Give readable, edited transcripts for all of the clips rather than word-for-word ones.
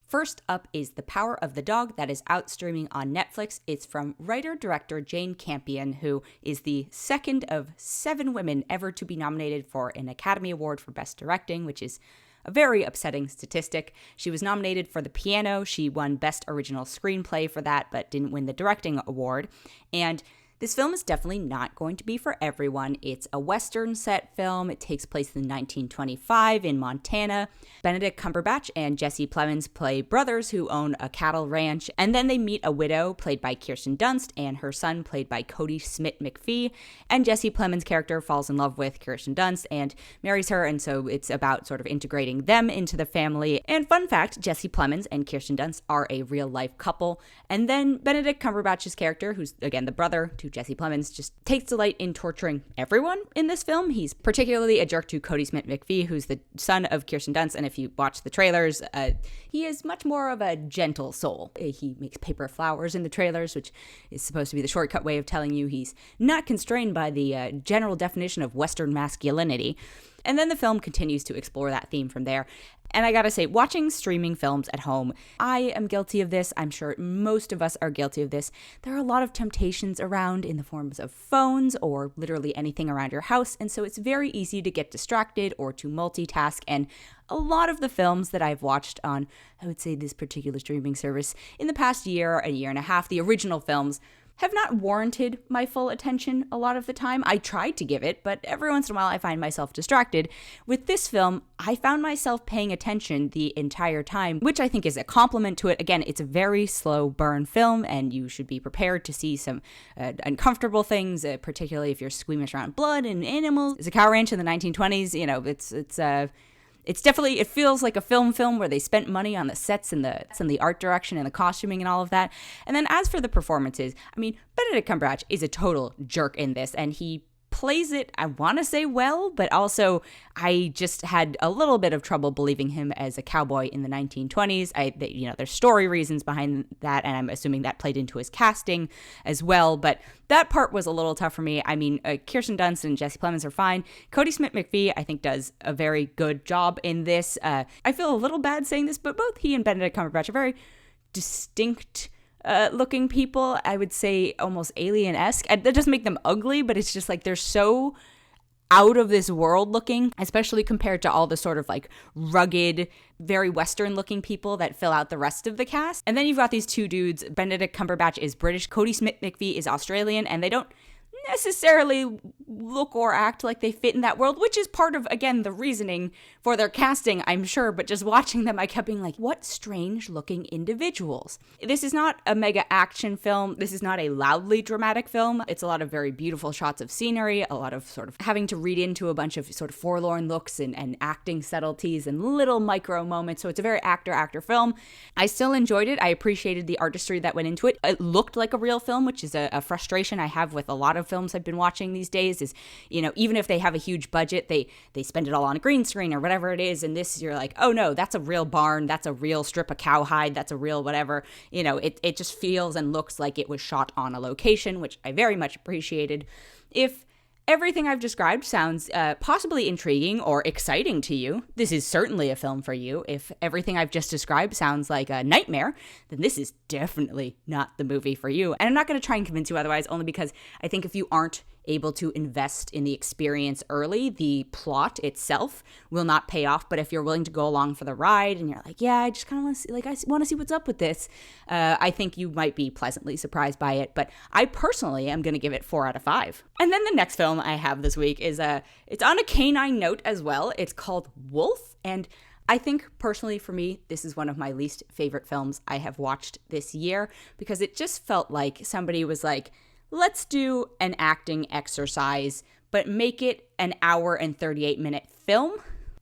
First up is The Power of the Dog, that is out streaming on Netflix. It's from writer-director Jane Campion, who is the second of 7 women ever to be nominated for an Academy Award for Best Directing, which is a very upsetting statistic. She was nominated for The Piano. She won Best Original Screenplay for that, but didn't win the directing award. And this film is definitely not going to be for everyone. It's a Western set film. It takes place in 1925 in Montana. Benedict Cumberbatch and Jesse Plemons play brothers who own a cattle ranch, and then they meet a widow played by Kirsten Dunst and her son played by Kodi Smit-McPhee, and Jesse Plemons' character falls in love with Kirsten Dunst and marries her, and so it's about sort of integrating them into the family. And fun fact, Jesse Plemons and Kirsten Dunst are a real-life couple, and then Benedict Cumberbatch's character, who's again the brother to Jesse Plemons, just takes delight in torturing everyone in this film. He's particularly a jerk to Kodi Smit-McPhee, who's the son of Kirsten Dunst, and if you watch the trailers, he is much more of a gentle soul. He makes paper flowers in the trailers, which is supposed to be the shortcut way of telling you he's not constrained by the general definition of Western masculinity. And then the film continues to explore that theme from there. And I gotta say, watching streaming films at home, I am guilty of this. I'm sure most of us are guilty of this. There are a lot of temptations around in the forms of phones or literally anything around your house. And so it's very easy to get distracted or to multitask. And a lot of the films that I've watched on, I would say, this particular streaming service in the past year and a half, the original films, have not warranted my full attention a lot of the time. I tried to give it, but every once in a while I find myself distracted. With this film, I found myself paying attention the entire time, which I think is a compliment to it. Again, it's a very slow burn film, and you should be prepared to see some uncomfortable things, particularly if you're squeamish around blood and animals. It's a cow ranch in the 1920s, it's definitely, it feels like a film where they spent money on the sets and the art direction and the costuming and all of that. And then as for the performances, I mean, Benedict Cumberbatch is a total jerk in this, and he plays it, I want to say well, but also I just had a little bit of trouble believing him as a cowboy in the 1920s. There's story reasons behind that, and I'm assuming that played into his casting as well, but that part was a little tough for me. I mean, Kirsten Dunst and Jesse Plemons are fine. Kodi Smit-McPhee, I think, does a very good job in this. I feel a little bad saying this, but both he and Benedict Cumberbatch are very distinct looking people. I would say almost alien-esque. That doesn't make them ugly, but it's just like they're so out of this world looking, especially compared to all the sort of like rugged, very Western looking people that fill out the rest of the cast. And then you've got these two dudes. Benedict Cumberbatch is British, Kodi Smit-McPhee is Australian, and they don't necessarily look or act like they fit in that world, which is part of, again, the reasoning for their casting, I'm sure, but just watching them, I kept being like, what strange looking individuals. This is not a mega action film. This is not a loudly dramatic film. It's a lot of very beautiful shots of scenery, a lot of sort of having to read into a bunch of sort of forlorn looks and acting subtleties and little micro moments. So it's a very actor film. I still enjoyed it. I appreciated the artistry that went into it. It looked like a real film, which is a frustration I have with a lot of films I've been watching these days is, even if they have a huge budget, they spend it all on a green screen or whatever it is. And this, you're like, oh no, that's a real barn. That's a real strip of cowhide. That's a real whatever. It just feels and looks like it was shot on a location, which I very much appreciated. If everything I've described sounds possibly intriguing or exciting to you, this is certainly a film for you. If everything I've just described sounds like a nightmare, then this is definitely not the movie for you. And I'm not going to try and convince you otherwise, only because I think if you aren't able to invest in the experience early, the plot itself will not pay off. But if you're willing to go along for the ride and you're like, yeah, I just kind of want to see, I want to see what's up with this, I think you might be pleasantly surprised by it. But I personally am going to give it 4 out of 5. And then the next film I have this week is it's on a canine note as well. It's called Wolf, and I think personally for me, this is one of my least favorite films I have watched this year, because it just felt like somebody was like, let's do an acting exercise, but make it an hour and 38-minute film.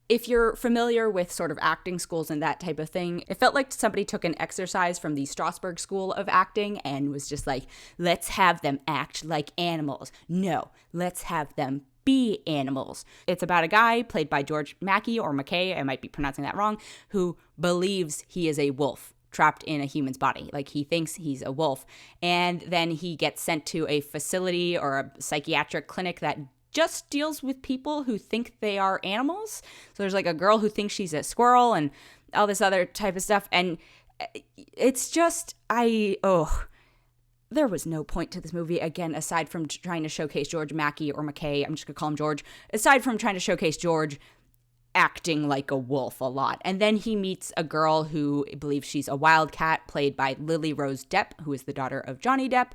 If you're familiar with sort of acting schools and that type of thing, it felt like somebody took an exercise from the Strasberg School of Acting and was just like, let's have them act like animals. No, let's have them be animals. It's about a guy played by George MacKay or MacKay, I might be pronouncing that wrong, who believes he is a wolf trapped in a human's body. Like, he thinks he's a wolf. And then he gets sent to a facility or a psychiatric clinic that just deals with people who think they are animals. So there's like a girl who thinks she's a squirrel, and all this other type of stuff. And it's just, there was no point to this movie, again, aside from trying to showcase George MacKay or MacKay, I'm just going to call him George, aside from trying to showcase George acting like a wolf a lot. And then he meets a girl who believes she's a Wildcat, played by Lily Rose Depp, who is the daughter of Johnny Depp.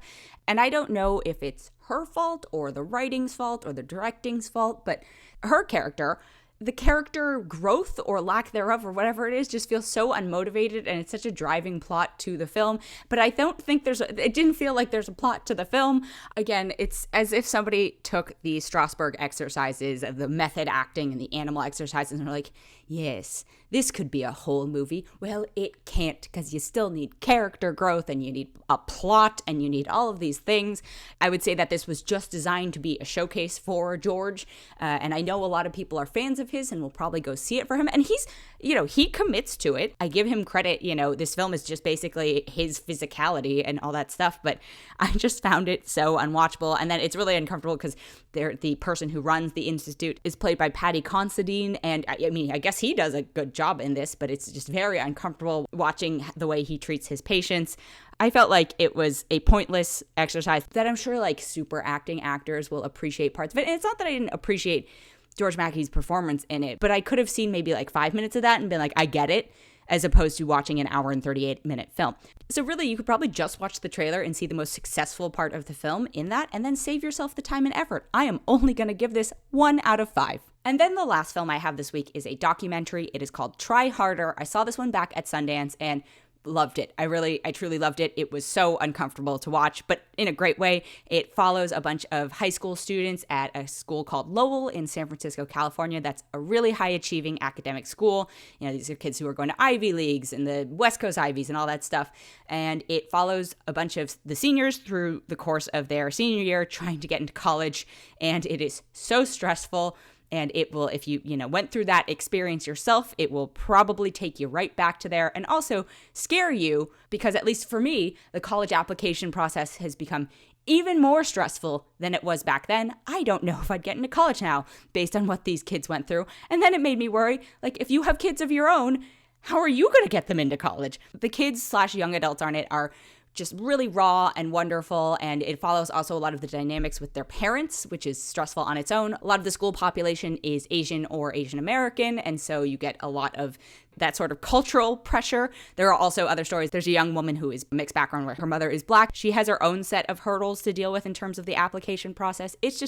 And I don't know if it's her fault or the writing's fault or the directing's fault, but her character, the character growth or lack thereof or whatever it is, just feels so unmotivated, and it's such a driving plot to the film. But I don't think it didn't feel like there's a plot to the film. Again, it's as if somebody took the Strasberg exercises of the method acting and the animal exercises and were like, yes, this could be a whole movie. Well, it can't, because you still need character growth and you need a plot and you need all of these things. I would say that this was just designed to be a showcase for George. And I know a lot of people are fans of his and will probably go see it for him. And he's, he commits to it. I give him credit. This film is just basically his physicality and all that stuff. But I just found it so unwatchable. And then it's really uncomfortable because the person who runs the institute is played by Paddy Considine. And I guess he does a good job in this, but it's just very uncomfortable watching the way he treats his patients. I felt like it was a pointless exercise that I'm sure like super acting actors will appreciate parts of it. And it's not that I didn't appreciate George MacKay's performance in it, but I could have seen maybe like 5 minutes of that and been like, I get it, as opposed to watching an hour and 38-minute film. So really, you could probably just watch the trailer and see the most successful part of the film in that, and then save yourself the time and effort. I am only going to give this 1 out of 5. And then the last film I have this week is a documentary. It is called Try Harder. I saw this one back at Sundance and loved it. I truly loved it. It was so uncomfortable to watch, but in a great way. It follows a bunch of high school students at a school called Lowell in San Francisco, California. That's a really high achieving academic school. These are kids who are going to Ivy Leagues and the West Coast Ivies and all that stuff. And it follows a bunch of the seniors through the course of their senior year trying to get into college. And it is so stressful. And it will, if you went through that experience yourself, it will probably take you right back to there and also scare you, because at least for me, the college application process has become even more stressful than it was back then. I don't know if I'd get into college now based on what these kids went through. And then it made me worry, like, if you have kids of your own, how are you going to get them into college? The kids/young adults on it are just really raw and wonderful, and it follows also a lot of the dynamics with their parents, which is stressful on its own. A lot of the school population is Asian or Asian American, and so you get a lot of that sort of cultural pressure. There are also other stories. There's a young woman who is mixed background where her mother is Black. She has her own set of hurdles to deal with in terms of the application process. It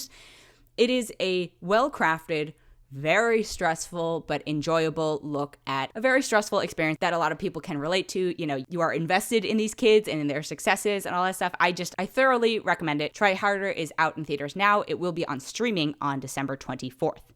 is a well-crafted, very stressful but enjoyable look at a very stressful experience that a lot of people can relate to. You are invested in these kids and in their successes and all that stuff. I thoroughly recommend it. Try Harder is out in theaters now. It will be on streaming on December 24th.